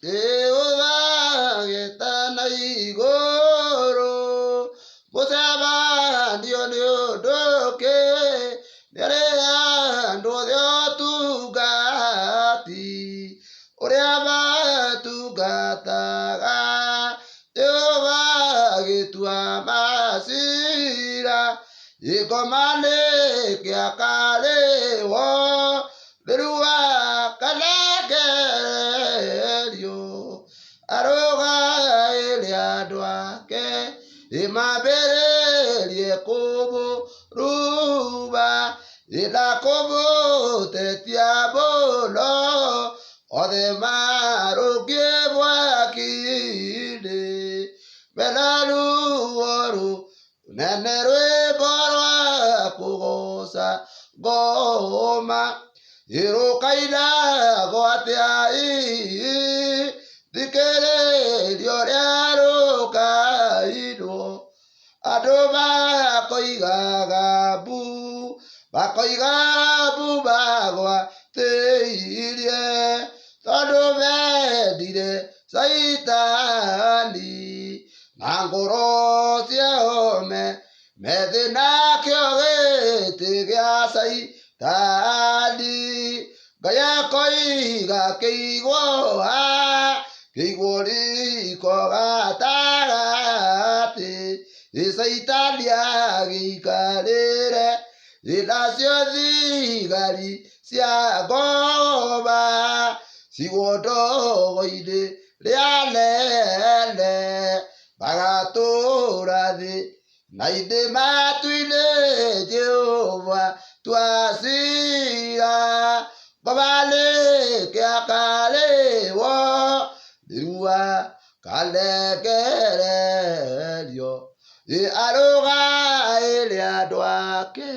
Jehova gĩtana igũrũ mũcemanio nĩ ũndũ nĩarĩ andũ othe ũtungati ũrĩa matungataga Jehova agĩtua macira gĩkoma nĩkĩakarĩrwo rĩrua kanagerio arũgaĩre andũ ake mambĩrĩrie kũmũruma na kũmũtetia mũno othe marũngiĩ mwaki-inĩ mena ruo rũnene rwĩmbo rwa kũgoca ngoma rũkainagwo atĩa thikĩrĩria ũrĩa rũkainwo andũ makoigaga mbu magwatĩirie tondũ mendire Caitani na ngoro ciao methĩ nakĩo gĩtĩ gĩa Caitani. Ngai akoiga kĩigwo riko gatagatĩ Caitani agĩikarĩre nacio thigari cia ngoma cigwo ndogo-inĩ rĩa nene magatũũra thĩ na indĩ matu-inĩ Jehova tua ciira ngoma nĩkĩakarĩrwo rĩrua kanegererio arũgaĩre andũ ake.